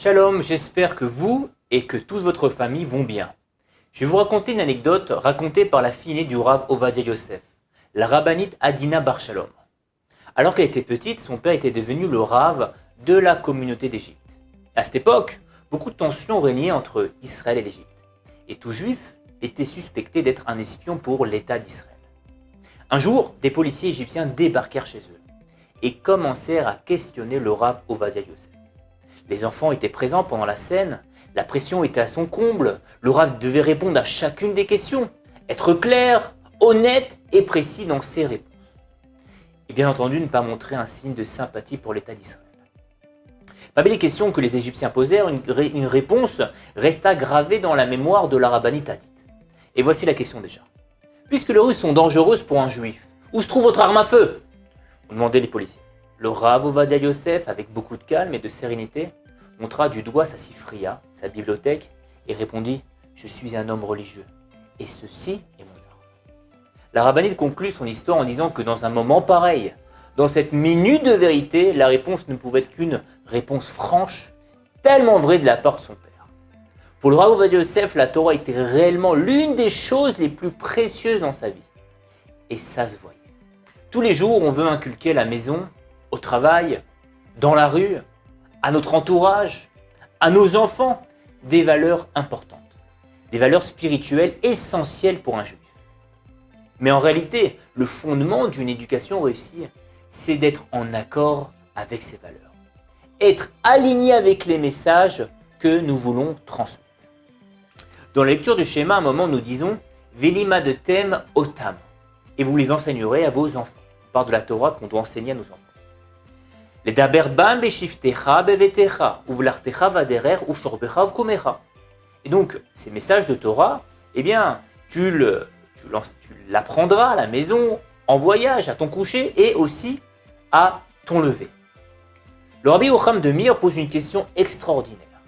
Shalom, j'espère que vous et que toute votre famille vont bien. Je vais vous raconter une anecdote racontée par la fille aînée du Rav Ovadia Yosef, la rabbinite Adina Bar Shalom. Alors qu'elle était petite, son père était devenu le Rav de la communauté d'Égypte. À cette époque, beaucoup de tensions régnaient entre Israël et l'Égypte. Et tout juif était suspecté d'être un espion pour l'État d'Israël. Un jour, des policiers égyptiens débarquèrent chez eux et commencèrent à questionner le Rav Ovadia Yosef. Les enfants étaient présents pendant la scène, la pression était à son comble, le Rav devait répondre à chacune des questions, être clair, honnête et précis dans ses réponses. Et bien entendu, ne pas montrer un signe de sympathie pour l'État d'Israël. Parmi les questions que les Égyptiens posèrent, une réponse resta gravée dans la mémoire de la rabbinite Hadith. Et voici la question déjà. Puisque les rues sont dangereuses pour un juif, où se trouve votre arme à feu? On demandait les policiers. Le Rav Ovadia Yosef, avec beaucoup de calme et de sérénité, montra du doigt sa sifria, sa bibliothèque, et répondit « Je suis un homme religieux, et ceci est mon arme ». La rabbinite conclut son histoire en disant que dans un moment pareil, dans cette minute de vérité, la réponse ne pouvait être qu'une réponse franche, tellement vraie de la part de son père. Pour le Rav Ovadia Yosef, la Torah était réellement l'une des choses les plus précieuses dans sa vie. Et ça se voyait. Tous les jours, on veut inculquer à la maison, au travail, dans la rue, à notre entourage, à nos enfants, des valeurs importantes, des valeurs spirituelles essentielles pour un juif. Mais en réalité, le fondement d'une éducation réussie, c'est d'être en accord avec ces valeurs, être aligné avec les messages que nous voulons transmettre. Dans la lecture du schéma, à un moment, nous disons « Velima de Tem Otam » et vous les enseignerez à vos enfants. On parle de la Torah qu'on doit enseigner à nos enfants. Les daber bam beshiftecha bevetecha uvlartecha vaderer ushorbecha vkumecha. Et donc, ces messages de Torah, eh bien, tu l'apprendras à la maison, en voyage, à ton coucher et aussi à ton lever. Le Rabbi Yocham de Mir pose une question extraordinaire.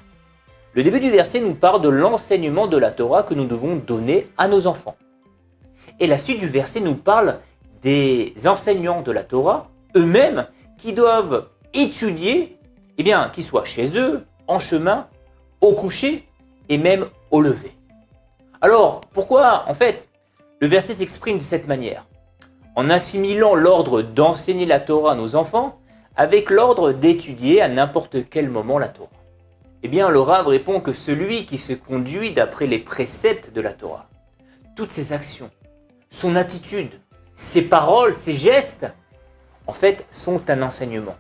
Le début du verset nous parle de l'enseignement de la Torah que nous devons donner à nos enfants. Et la suite du verset nous parle des enseignants de la Torah, eux-mêmes, qui doivent étudier, eh bien, qu'ils soient chez eux, en chemin, au coucher et même au lever. Alors, pourquoi, en fait, le verset s'exprime de cette manière? En assimilant l'ordre d'enseigner la Torah à nos enfants avec l'ordre d'étudier à n'importe quel moment la Torah. Eh bien, le Rav répond que celui qui se conduit d'après les préceptes de la Torah, toutes ses actions, son attitude, ses paroles, ses gestes, en fait, sont un enseignement,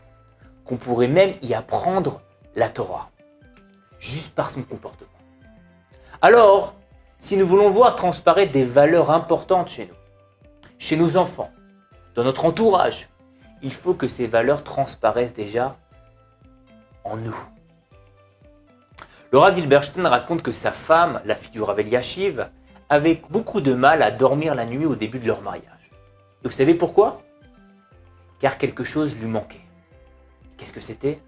qu'on pourrait même y apprendre la Torah, juste par son comportement. Alors, si nous voulons voir transparaître des valeurs importantes chez nous, chez nos enfants, dans notre entourage, il faut que ces valeurs transparaissent déjà en nous. Le Rav Zilberstein raconte que sa femme, la fille du Rav Eliashiv, avait beaucoup de mal à dormir la nuit au début de leur mariage. Et vous savez pourquoi? Car quelque chose lui manquait. Qu'est-ce que c'était?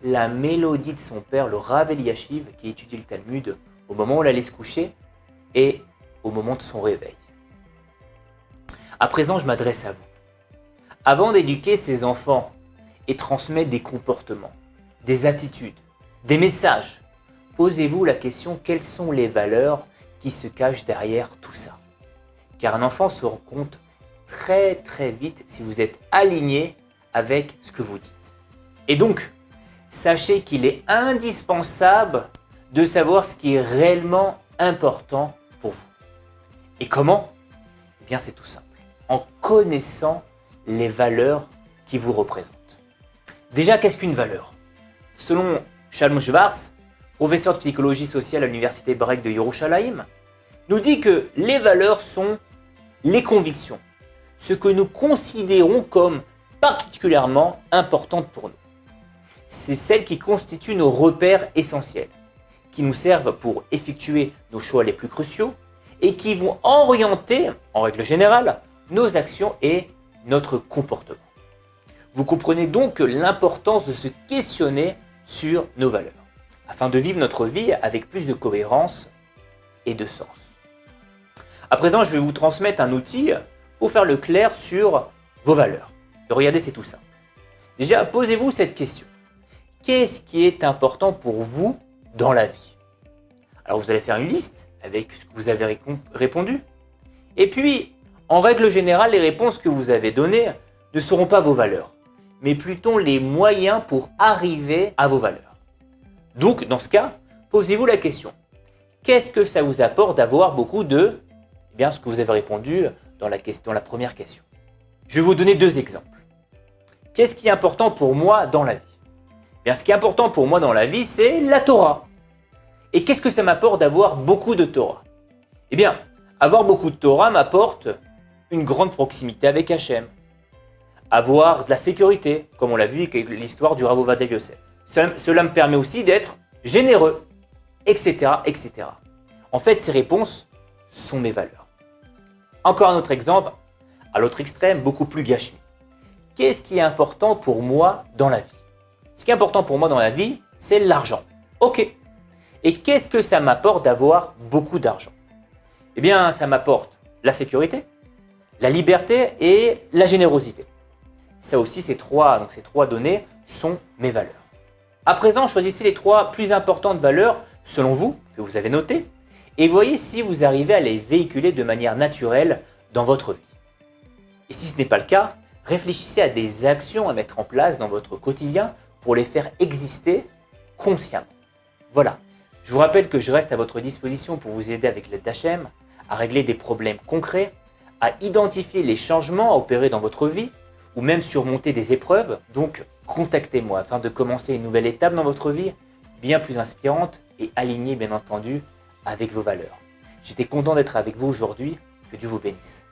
La mélodie de son père, le Rav Eliashiv, qui étudie le Talmud, au moment où elle allait se coucher et au moment de son réveil. À présent, je m'adresse à vous. Avant d'éduquer ses enfants et transmettre des comportements, des attitudes, des messages, posez-vous la question, quelles sont les valeurs qui se cachent derrière tout ça? Car un enfant se rend compte très très vite si vous êtes aligné avec ce que vous dites. Et donc, sachez qu'il est indispensable de savoir ce qui est réellement important pour vous. Et comment? Eh bien, c'est tout simple. En connaissant les valeurs qui vous représentent. Déjà, qu'est-ce qu'une valeur? Selon Shalom Schwartz, professeur de psychologie sociale à l'université hébraïque de Yerushalayim, nous dit que les valeurs sont les convictions, ce que nous considérons comme particulièrement importantes pour nous. C'est celles qui constituent nos repères essentiels, qui nous servent pour effectuer nos choix les plus cruciaux et qui vont orienter, en règle générale, nos actions et notre comportement. Vous comprenez donc l'importance de se questionner sur nos valeurs, afin de vivre notre vie avec plus de cohérence et de sens. À présent, je vais vous transmettre un outil pour faire le clair sur vos valeurs. Et regardez, c'est tout simple. Déjà, posez-vous cette question. qu'est-ce qui est important pour vous dans la vie? Alors vous allez faire une liste avec ce que vous avez répondu. Et puis, en règle générale, les réponses que vous avez données ne seront pas vos valeurs, mais plutôt les moyens pour arriver à vos valeurs. Donc, dans ce cas, posez-vous la question. Qu'est-ce que ça vous apporte d'avoir beaucoup de... Eh bien, ce que vous avez répondu dans la première question. Je vais vous donner 2 exemples. Qu'est-ce qui est important pour moi dans la vie? Eh bien, ce qui est important pour moi dans la vie, c'est la Torah. Et qu'est-ce que ça m'apporte d'avoir beaucoup de Torah? Eh bien, avoir beaucoup de Torah m'apporte une grande proximité avec Hachem. Avoir de la sécurité, comme on l'a vu avec l'histoire du Rav Ovadia Yosef. Cela me permet aussi d'être généreux, etc., etc. En fait, ces réponses sont mes valeurs. Encore un autre exemple, à l'autre extrême, beaucoup plus gâchis. Qu'est-ce qui est important pour moi dans la vie? Ce qui est important pour moi dans la vie, c'est l'argent. Ok. Et qu'est-ce que ça m'apporte d'avoir beaucoup d'argent? Eh bien, ça m'apporte la sécurité, la liberté et la générosité. Ça aussi, ces trois données sont mes valeurs. À présent, choisissez les 3 plus importantes valeurs, selon vous, que vous avez notées, et voyez si vous arrivez à les véhiculer de manière naturelle dans votre vie. Et si ce n'est pas le cas, réfléchissez à des actions à mettre en place dans votre quotidien pour les faire exister consciemment. Voilà. Je vous rappelle que je reste à votre disposition pour vous aider avec l'aide d'Hachem, à régler des problèmes concrets, à identifier les changements à opérer dans votre vie, ou même surmonter des épreuves. Donc, contactez-moi afin de commencer une nouvelle étape dans votre vie, bien plus inspirante et alignée bien entendu avec vos valeurs. J'étais content d'être avec vous aujourd'hui, que Dieu vous bénisse.